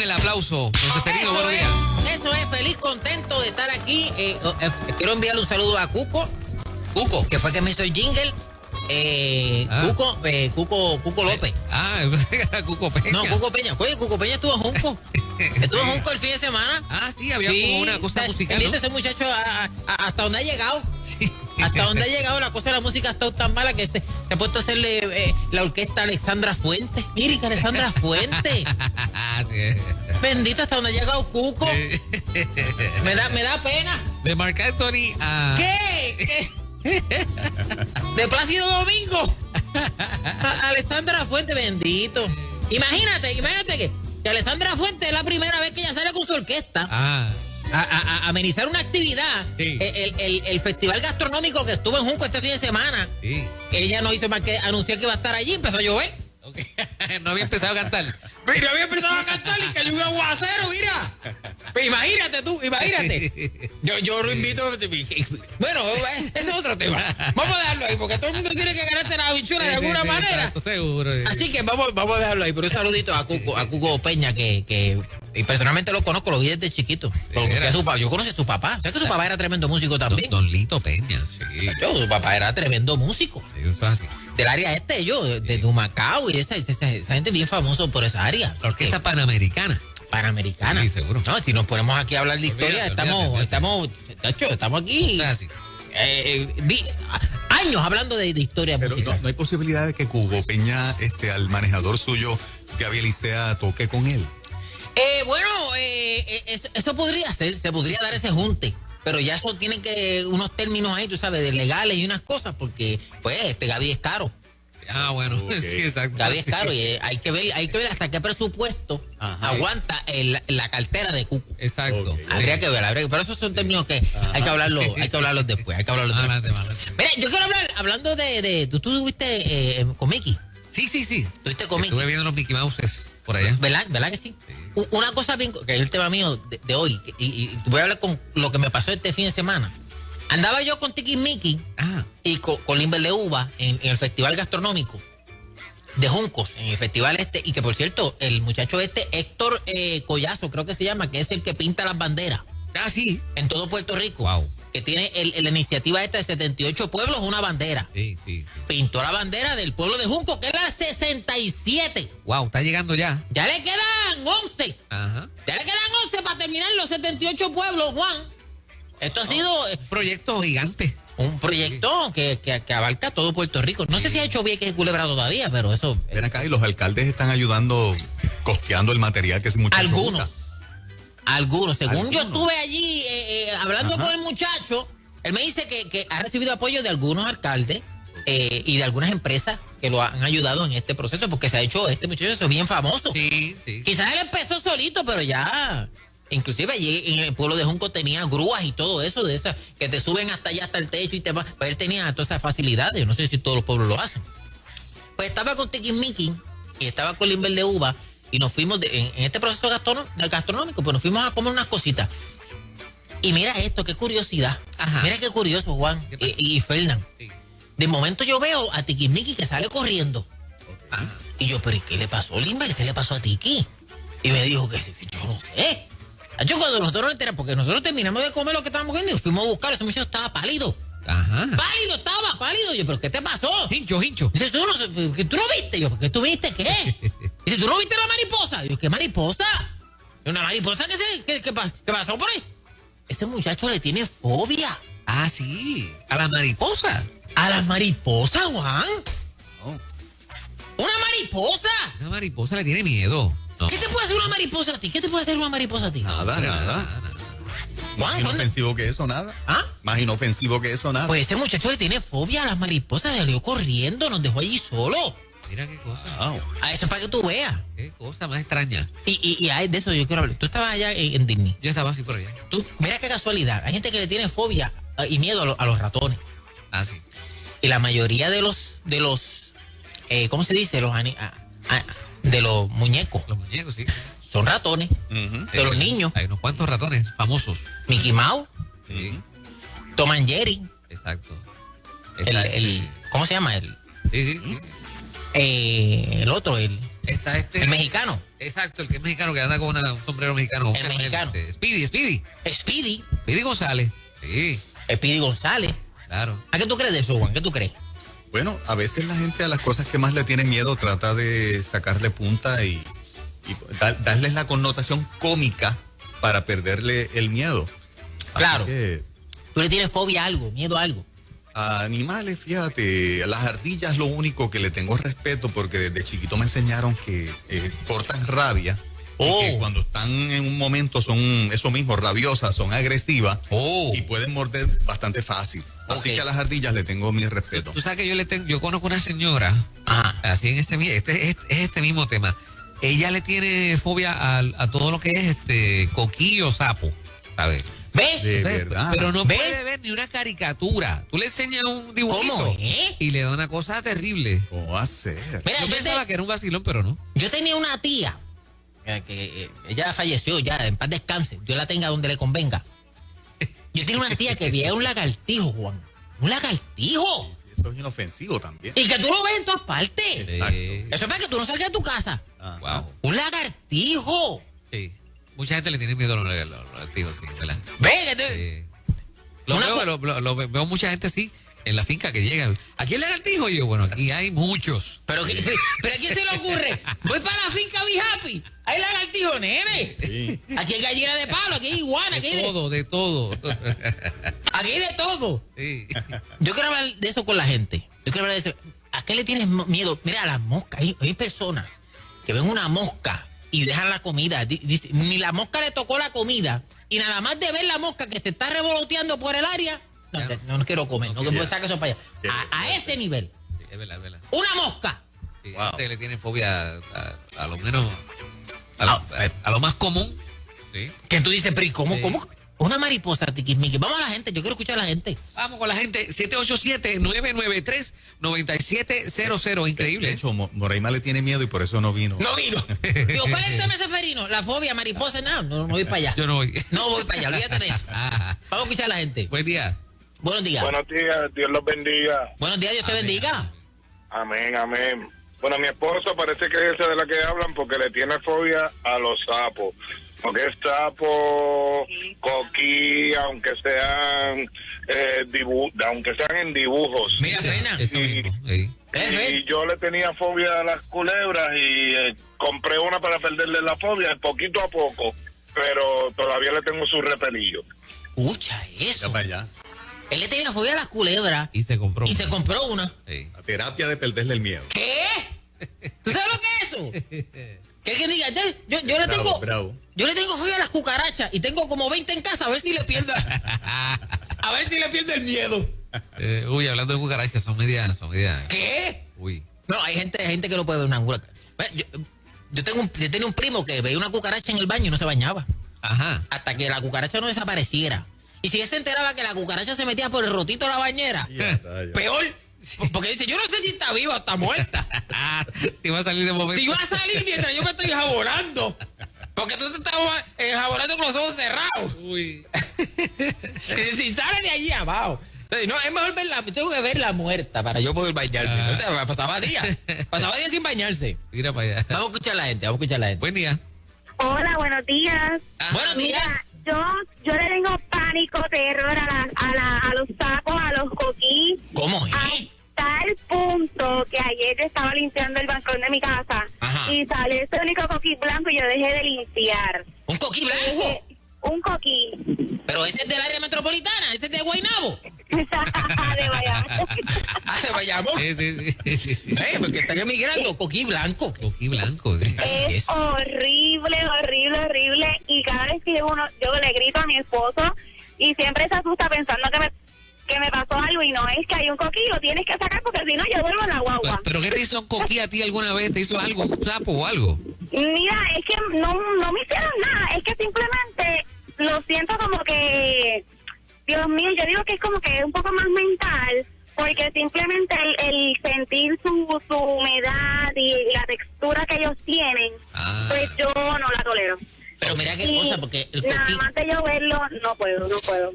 el aplauso. Seferino, buenos días. Eso es, feliz, contento de estar aquí. Quiero enviarle un saludo a Cuco, que fue que me hizo el jingle. Cuco López. Yo pensé que era Cuco Peña. No, Cuco Peña. Oye, Cuco Peña estuvo en Junco. Estuvo en Junco el fin de semana. Sí, había como una cosa musical, ¿no? Ese muchacho hasta donde ha llegado. Sí. Hasta donde ha llegado la cosa de la música ha estado tan mala que se ha puesto a hacerle la orquesta Alexandra Fuentes. Mire, que Alexandra Fuentes. Sí. Bendito, hasta donde ha llegado Cuco. Me da pena. De Marc Anthony a... ¿Qué? De Plácido Domingo a Alexandra Fuentes, bendito. Imagínate que Alexandra Fuentes es la primera vez que ella sale con su orquesta a amenizar una actividad. Sí. El festival gastronómico que estuvo en Junco este fin de semana. Sí. Ella no hizo más que anunciar que iba a estar allí, empezó a llover. Okay. No había empezado a cantar. Mira, había empezado a cantar y cayó un aguacero, mira. Pero imagínate tú. Yo lo invito. Bueno, ese es otro tema. Vamos a dejarlo ahí, porque todo el mundo tiene que ganarse la habichuela de alguna manera. Exacto, seguro. Así que vamos a dejarlo ahí. Pero un saludito a Cuco Peña, que y personalmente lo conozco, lo vi desde chiquito. Yo conocí a su papá. ¿Sabes que su papá era tremendo músico también? Don Lito Peña, sí. Su papá era tremendo músico. Sí, eso es así. Del área de Humacao y esa gente bien famoso por esa área. La orquesta panamericana. Panamericana. Sí, seguro. No, si nos ponemos aquí a hablar de historia, estamos aquí. Así. Años hablando de historia pero musical. no hay posibilidad de que Cuco Peña, al manejador suyo, Gaby Elisea, toque con él. Eso podría ser, se podría dar ese junte. Pero ya eso tiene que unos términos ahí, tú sabes, de legales y unas cosas, porque pues Gaby es caro. Bueno, okay. Sí, exacto. Gaby es caro y hay que ver hasta qué presupuesto aguanta la cartera de Cuco. Exacto. Okay. Habría que ver, pero esos son términos que hay que hablarlos después. Adelante. Mira, yo quiero hablando de tú estuviste con Mickey. Sí. Estuviste con Mickey. Estuve viendo los Mickey Mouses por allá. ¿Verdad que sí? Una cosa bien, que es el tema mío de hoy, y voy a hablar con lo que me pasó este fin de semana. Andaba yo con Tiki Mickey y con Limber de Uva en el festival gastronómico de Juncos, en el festival y que por cierto, el muchacho Héctor Collazo, creo que se llama, que es el que pinta las banderas. Sí. En todo Puerto Rico. Wow. Que tiene la iniciativa de 78 pueblos, una bandera. Sí. Pintó la bandera del pueblo de Junco, que es la 67. Wow, está llegando ya. Ya le quedan 11. Ajá. Ya le quedan 11 para terminar los 78 pueblos, Juan. Esto ha sido Un proyecto gigante. un proyecto que abarca todo Puerto Rico. No sé si ha hecho bien que es Culebra todavía, pero eso... Ven acá y los alcaldes están ayudando, costeando el material que ese muchacho usa. Algunos. Según yo estuve allí hablando con el muchacho, él me dice que ha recibido apoyo de algunos alcaldes y de algunas empresas que lo han ayudado en este proceso, porque se ha hecho este muchacho es bien famoso. Sí. Quizás él empezó solito, pero ya... Inclusive allí en el pueblo de Junco tenía grúas y todo eso, de esas que te suben hasta allá, hasta el techo y te van. Pues él tenía todas esas facilidades. No sé si todos los pueblos lo hacen. Pues estaba con Tiki Mickey y estaba con Limber de Uva y nos fuimos en este proceso gastronómico, pues nos fuimos a comer unas cositas. Y mira esto, qué curiosidad. Ajá. Mira qué curioso, Juan y Fernán. Sí. De momento yo veo a Tiki Mickey que sale corriendo. Okay. Y yo, pero ¿y qué le pasó, Limber? ¿Qué le pasó a Tiki? Y me dijo que yo no sé. Yo cuando nosotros nos enteramos, porque nosotros terminamos de comer lo que estábamos comiendo y fuimos a buscar, ese muchacho estaba pálido. Ajá. Pálido. Yo, ¿pero qué te pasó? Hincho. Dice, ¿tú no viste? Yo, ¿por qué tú viste qué? Dice, ¿tú no viste la mariposa? Yo, ¿qué mariposa? Una mariposa que pasó por ahí. Ese muchacho le tiene fobia. Sí. A la mariposa. ¿A las mariposas, Juan? Oh. ¿Una mariposa? Una mariposa le tiene miedo. No. ¿Qué te puede hacer una mariposa a ti? Nada. Juan, Más inofensivo que eso, nada. Más inofensivo que eso, nada. Pues ese muchacho le tiene fobia a las mariposas, salió corriendo, nos dejó allí solo. Mira qué cosa. Wow. Eso es para que tú veas. Qué cosa más extraña. Y de eso yo quiero hablar. Tú estabas allá en Disney. Yo estaba así por allá. Mira qué casualidad. Hay gente que le tiene fobia y miedo a los ratones. Sí. Y la mayoría de los ¿cómo se dice? De los muñecos. Los muñecos, sí. Son ratones. De los niños. Hay unos cuantos ratones famosos. Mickey Mouse. Sí. Tom and Jerry. Exacto. ¿Cómo se llama? Sí. El otro, el Está El mexicano. Exacto, el que es mexicano, que anda con un sombrero mexicano. El mexicano. Speedy. Speedy González. Sí, Speedy González. claro. ¿A qué tú crees de eso, Juan? ¿Qué tú crees? Bueno, a veces la gente a las cosas que más le tiene miedo trata de sacarle punta y darles la connotación cómica para perderle el miedo. Así Claro. que, ¿Tú le tienes fobia a algo, miedo a algo? a animales, fíjate, a las ardillas lo único que le tengo respeto porque desde chiquito me enseñaron que cortan rabia. Y que cuando están en un momento son eso mismo, rabiosas, son agresivas y pueden morder bastante fácil. Así que a las ardillas le tengo mi respeto. Tú sabes que yo conozco una señora, así en este mismo tema. Ella le tiene fobia a todo lo que es coquillo, sapo, ¿sabes? ¿Ve? De Entonces, verdad. pero no ¿Ve? puede ver ni una caricatura. Tú le enseñas un dibujito ¿Cómo es? y le da una cosa terrible. ¿Cómo va a ser? Mira, Yo pensaba que era un vacilón, pero no. yo tenía una tía que ella falleció ya, en paz descanse. Yo la tenga donde le convenga. Yo tenía una tía que veía un lagartijo, Juan. Un lagartijo. Eso es inofensivo también. Y que tú lo ves en todas partes. Exacto. Eso es para que tú no salgas de tu casa. Ajá. Wow. Un lagartijo. Sí. Mucha gente le tiene miedo a los lagartijos, sí, ¿verdad? Ve, que Sí. Lo Una veo mucha gente así en la finca que llegan. ¿Aquí hay lagartijo? Y yo, bueno, aquí hay muchos. pero ¿a quién se le ocurre? Voy para la finca Be Happy. Hay lagartijo, nene. Sí. Aquí hay gallina de palo, aquí hay iguana, aquí hay De todo. aquí hay de todo. Sí. Yo quiero hablar de eso con la gente. Yo quiero hablar de eso. ¿A qué le tienes miedo? Mira, a las moscas. Hay personas que ven una mosca y dejan la comida. Dice, ni la mosca le tocó la comida. Y nada más de ver la mosca que se está revoloteando por el área, no quiero comer. No quiero sacar eso para allá. A ese nivel. Sí, es verdad, es verdad. Una mosca. Sí, Wow. gente le tiene fobia a lo menos a lo más común. Sí. Que tú dices, pero ¿y cómo? Sí. ¿Cómo? Una mariposa, tiquismiqui. Vamos a la gente, yo quiero escuchar a la gente. Vamos con la gente. 787-993-9700. De Increíble. hecho, Moraima le tiene miedo y por eso no vino. No vino. Digo, ¿cuál es el tema Seferino? La fobia, mariposa, nada. No voy para allá. Yo no voy. No voy para allá, olvídate de eso. Vamos a escuchar a la gente. Buen día. Buenos días. Buenos días, Dios los bendiga. Buenos días, Dios te Amén, bendiga. Amén, amén. Bueno, mi esposo parece que es ese de la que hablan porque le tiene fobia a los sapos. Porque es sapo, coquí, aunque sean en dibujos. Mira, Fernan. Eso mismo. Sí. Y yo le tenía fobia a las culebras y compré una para perderle la fobia poquito a poco, pero todavía le tengo su repelillo. Escucha Ya eso. para allá. Él le tenía fobia a las culebras Y se compró. y se compró una. Sí. La terapia de perderle el miedo. ¿Qué? ¿Tú sabes lo que es eso? Que alguien diga, yo le Bravo, tengo... bravo. Yo le tengo fobia a las cucarachas y tengo como 20 en casa, a ver si le pierdo... a ver si le pierdo el miedo. Uy, hablando de cucarachas, son medianas. ¿Qué? Uy. No, hay gente que no puede ver una cucaracha. Yo tenía un primo que veía una cucaracha en el baño y no se bañaba. Ajá. Hasta que la cucaracha no desapareciera. Y si él se enteraba que la cucaracha se metía por el rotito de la bañera, Ya está, ya. peor. Porque dice, yo no sé si está viva o está muerta. Si va a salir de momento. Si va a salir mientras yo me estoy jabonando. Porque tú te estás jabonando con los ojos cerrados. Uy. Si sale de allí abajo. Entonces, no, es mejor tengo que verla muerta para yo poder bañarme. O sea, pasaba días sin bañarse. Mira para allá. Vamos a escuchar a la gente, Buen día. Hola, buenos días. Buenos días. Mira, yo le tengo pánico, terror a los sapos, a los coquís. ¿Cómo es? Hasta el punto que ayer yo estaba limpiando el balcón de mi casa. Ajá. Y salió ese único coquí blanco y yo dejé de limpiar. ¿Un coquí blanco? Un coquí. Pero ese es del área metropolitana, ese es de Guaynabo. De Bayamón. Ah, de Bayamón. Sí. Porque están emigrando, coquí blanco. Coquí blanco. Sí. Es horrible. Y cada vez que yo le grito a mi esposo y siempre se asusta pensando que me pasó algo y no es que hay un coquí, lo tienes que sacar porque si no yo vuelvo a la guagua. ¿Pero qué te hizo un coquí a ti alguna vez? ¿Te hizo algo, un sapo o algo? Mira, es que no me hicieron nada, es que simplemente lo siento como que, Dios mío, yo digo que es como que un poco más mental, porque simplemente el sentir su humedad y la textura que ellos tienen, pues yo no la tolero. Pero mira qué cosa, porque el Nada coquí... más de yo verlo, no puedo.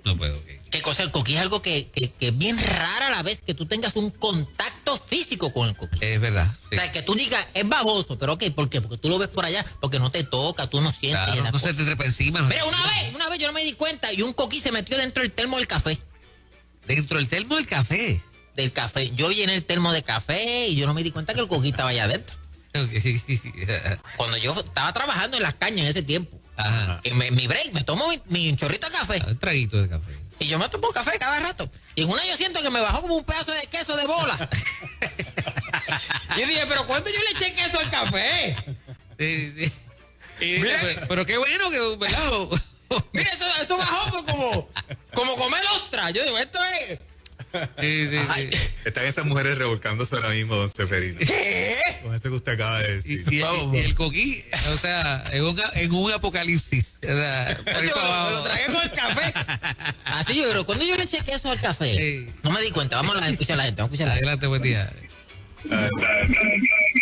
No puedo, ok. ¿Qué cosa? El coquí es algo que es bien rara a la vez que tú tengas un contacto físico con el coquí. Es verdad. Sí. O sea, que tú digas, es baboso, pero ok, ¿por qué? Porque tú lo ves por allá, porque no te toca, tú no sientes. Claro, no se te trepa encima. No. Pero una vez yo no me di cuenta y un coquí se metió dentro del termo del café. Dentro del termo del café. Del café. Yo llené el termo de café y yo no me di cuenta que el coquí estaba allá adentro. Okay. Cuando yo estaba trabajando en las cañas en ese tiempo, Ajá. en mi break, me tomo mi chorrito de café. Un traguito de café. Y yo me tomo café cada rato. Y en una yo siento que me bajó como un pedazo de queso de bola. Y yo dije, ¿pero cuándo yo le eché queso al café? Sí. Y Mira. pero qué bueno que, ¿verdad? Mira, eso bajó pues, como comer ostra. Yo digo, esto es... Sí. Ay, Están esas mujeres revolcándose ahora mismo, don Seferino. ¿qué? Con eso que usted acaba de decir. Y el coquí, o sea, en un apocalipsis. O sea, por ahí Yo para me abajo. lo tragué con el café. Así yo, pero cuando yo le eché queso al café, Sí. no me di cuenta. Vamos a escuchar a la gente, vamos a escuchar a la gente. Adelante, buen día.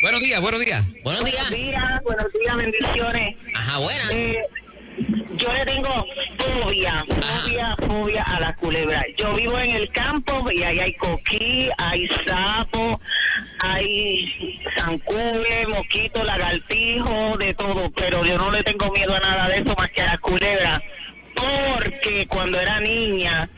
Buenos días. Buenos días. Buenos días, bendiciones. Ajá, buena. Yo le tengo fobia a la culebra. Yo vivo en el campo y ahí hay coquí, hay sapo, hay zancudo, mosquito, lagartijo, de todo, pero yo no le tengo miedo a nada de eso más que a la culebra, porque cuando era niña,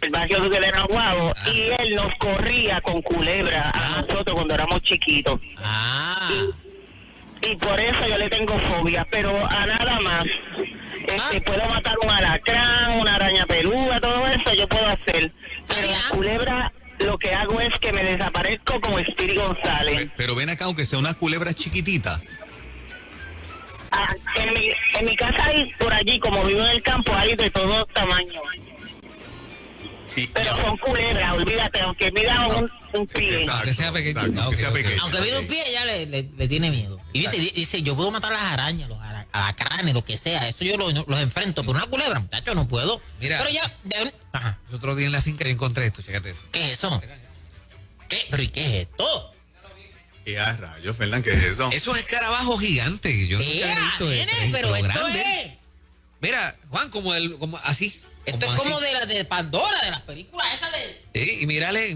el barrio de Benaguabo, y él nos corría con culebra a nosotros cuando éramos chiquitos. Ah. Y por eso yo le tengo fobia, pero a nada más. Puedo matar un alacrán, una araña peluda, todo eso yo puedo hacer. Pero la culebra, lo que hago es que me desaparezco como Speedy González. Pero ven acá, aunque sea una culebra chiquitita. En mi casa hay por allí, como vivo en el campo, hay de todo tamaño. Pero son culebras, olvídate, aunque mida un pie. Exacto, Aunque sea pequeño. exacto, aunque sea Ok. pequeño. Aunque vea un pie, ya le tiene miedo. Y viste, dice, yo puedo matar las arañas, los alacranes, lo que sea. Eso yo los enfrento. Pero una culebra, muchacho, no puedo. Mira. Pero ya... Ajá. Los otros días en la finca yo encontré esto, chécate eso. ¿Qué es eso? ¿Qué? ¿Pero y qué es esto? ¿Qué a rayos, Fernán? ¿Qué es eso? Eso es escarabajo gigante. Yo nunca he visto Nene, eso, pero esto grande. es... Mira, Juan, como así. Esto es como de las de Pandora, de las películas esas de... Sí, y mírale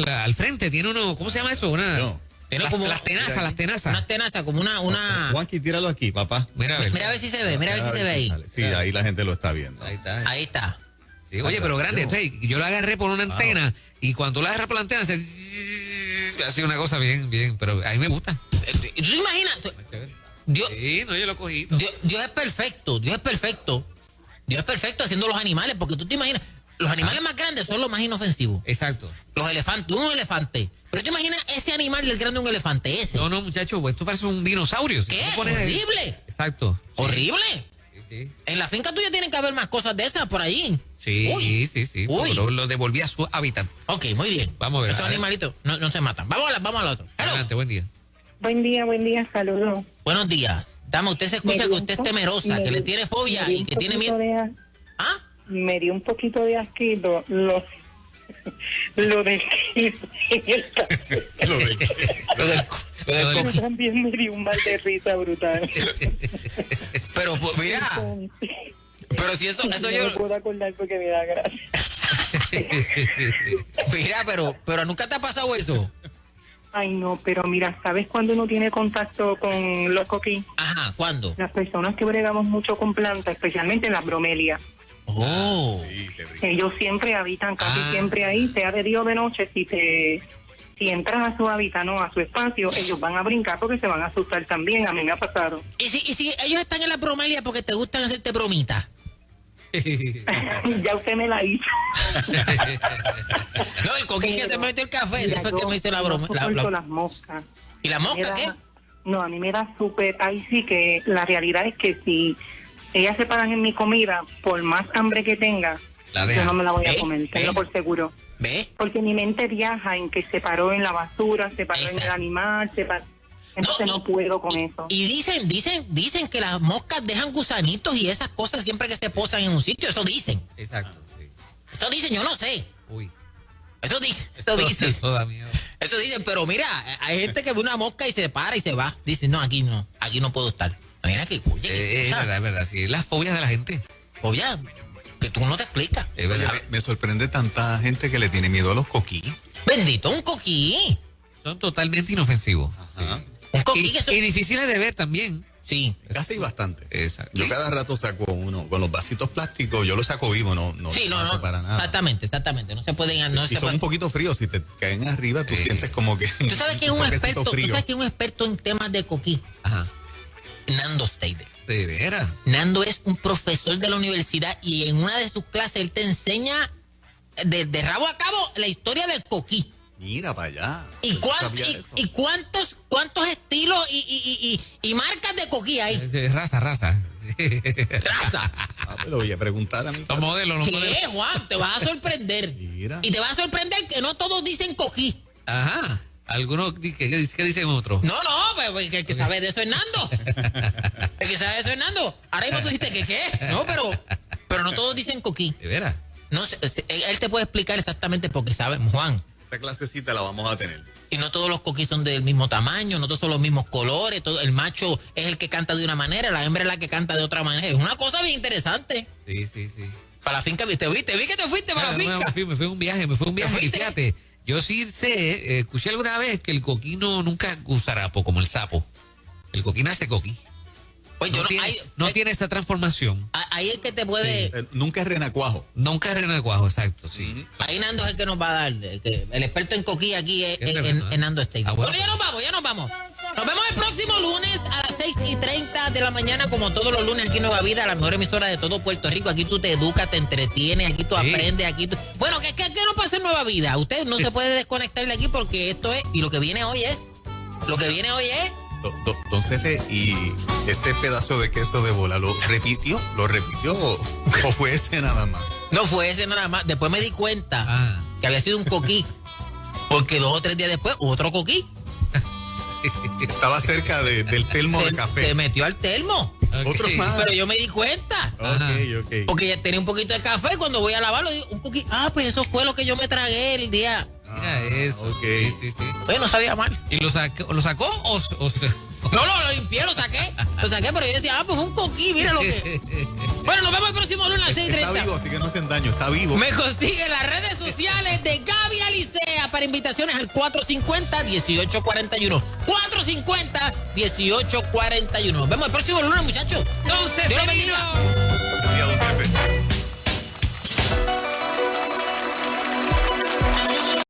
al frente, tiene uno, ¿cómo se llama eso? No. Tiene Las como... tenazas, las tenazas. Unas tenazas, como una... Juanqui, tíralo aquí, papá. Mira Mira a ver si se ve, mira a ver si se ve ahí. Sí, ahí la gente lo está viendo. Ahí está. Ahí está. Sí, oye, pero grande. Entonces, yo lo agarré por una antena y cuando lo agarré por la antena, hace una cosa bien, pero a mí me gusta. ¿Tú te imaginas? Dios, Sí, no, yo lo cogí. Dios es perfecto, Dios es perfecto. Dios es perfecto haciendo los animales, porque tú te imaginas, los animales más grandes son los más inofensivos. Exacto. Los elefantes, un elefante. Pero tú imaginas ese animal del grande de un elefante, ese. No, muchacho, pues esto parece un dinosaurio. Si ¿Qué? tú pones- ¿Horrible? Exacto. ¿Horrible? Sí. En la finca tuya tienen que haber más cosas de esas por ahí. Sí, Uy. sí. Uy. Lo devolví a su hábitat. Ok, muy bien. Vamos a ver, Estos a ver. animalitos no se matan. Vamos al otro. Hello. Adelante, buen día. Buen día, saludos. Buenos días. Dama, usted se escucha que usted es temerosa, que le tiene fobia y que tiene miedo. ¿Ah? Me dio un poquito de asquito lo del Lo del Lo del- también me dio un mal de risa brutal. Pero pues, mira, pero si eso No yo... me puedo acordar porque me da gracia. Mira, pero nunca te ha pasado eso. Ay, no, pero mira, ¿sabes cuando uno tiene contacto con los coquí? Ajá, ¿cuándo? Las personas que bregamos mucho con plantas, especialmente en las bromelias, Oh. Sí, te brinco. ellos siempre habitan casi Ah. siempre ahí, sea de día o de noche. Si entras a su hábitat, no a su espacio, ellos van a brincar porque se van a asustar también. A mí me ha pasado. ¿Y si ellos están en la bromelia porque te gustan hacerte bromitas? Ya usted me la hizo. No, el coquín que se metió el café, ese Mira, fue el que yo me hizo la no broma. soporto las moscas. ¿Y la Me mosca da- qué? No, a mí me da súper... Ahí sí que la realidad es que si ellas se paran en mi comida, por más hambre que tenga, La yo deja. no me la voy a ¿Eh? comer, tenlo ¿Eh? por seguro. ¿Ve? Porque mi mente viaja en que se paró en la basura, se paró en el Exacto. animal, entonces no puedo con eso. Y dicen que las moscas dejan gusanitos y esas cosas siempre que se posan en un sitio, eso dicen. Exacto, sí. Eso dicen, yo no sé. Uy. Eso dicen, eso dicen. Eso da miedo. Eso dicen, pero mira, hay gente que ve una mosca y se para y se va. Dice, no, aquí no puedo estar. Mira que, oye, qué Es cosa. verdad, es verdad. Sí, las fobias de la gente. Fobia que tú no te explicas. Es verdad. Me sorprende tanta gente que le tiene miedo a los coquí. Bendito, un coquí. Son totalmente inofensivos. Ajá. Un coquí Y, que y difíciles de ver también. Sí. Casi bastante. Exacto. Yo cada rato saco uno. Con los vasitos plásticos, yo los saco vivo, no Sí, no, saco no. para nada. Exactamente. No se pueden. No Y se son pueden. un poquito fríos. Si te caen arriba, tú sientes como que. Tú sabes que es un toquecito experto. Tú frío. sabes que es un experto en temas de coquí. Ajá. Nando Steidel. De veras. Nando es un profesor de la universidad y en una de sus clases él te enseña de rabo a cabo la historia del coquí. Mira para allá. ¿Y, Yo no sabía eso. cuántos estilos y marcas de coquí hay? Raza. Raza. Ah, pero voy a preguntar a mi Los modelos, los modelos. ¿Qué, Juan? Te vas a sorprender. Mira. Y te va a sorprender que no todos dicen coquí. Ajá. Algunos, ¿qué dicen otros? No, pues el que sabe de eso es Nando. El que sabe de eso es Nando. Ahora mismo tú dijiste que qué. No, pero no todos dicen coquí. De veras. No sé, él te puede explicar exactamente porque sabe, Juan. Esta clasecita la vamos a tener. Y no todos los coquís son del mismo tamaño, no todos son los mismos colores. El macho es el que canta de una manera, la hembra es la que canta de otra manera. Es una cosa bien interesante. Sí. Para la finca, ¿viste? Vi que te fuiste para la finca. Me fui un viaje. Y fuiste? fíjate, yo sí sé, escuché alguna vez que el coquí nunca gusarapo como el sapo. El coquí nace coquí. Pues No tiene esa transformación. Ahí el que te puede. Nunca es renacuajo. Nunca es renacuajo, exacto, sí. Ahí Nando es el que nos va a dar. El experto en coquí aquí es Nando Steidel. Bueno. Bueno, ya nos vamos. Nos vemos el próximo lunes a las 6:30 de la mañana, como todos los lunes aquí en Nueva Vida, la mejor emisora de todo Puerto Rico. Aquí tú te educas, te entretienes, aquí tú aprendes, aquí tú... Bueno, ¿qué no pasa en Nueva Vida? Usted no se puede desconectar de aquí porque esto es... Y lo que viene hoy es... Don Cefe, y ese pedazo de queso de bola, ¿lo repitió o fue ese nada más? No fue ese nada más. Después me di cuenta que había sido un coquí. Porque 2 o 3 días después, otro coquí. Estaba cerca del termo de café. Se metió al termo. Otro más. Pero yo me di cuenta. Ok. Porque ya tenía un poquito de café y cuando voy a lavarlo, digo, un coquí. Pues eso fue lo que yo me tragué el día. Mira eso. ok. Sí. Oye, no sabía mal. ¿Y lo sacó o se... No, lo limpié, lo saqué, pero yo decía, pues un coquí, mira lo que... Bueno, nos vemos el próximo lunes a las 6:30. Está vivo, así que no hacen daño, está vivo. Me consigue en las redes sociales de Gaby Alicea para invitaciones al 450-1841. 450-1841. Nos vemos el próximo lunes, muchachos. Entonces, Dios los bendiga.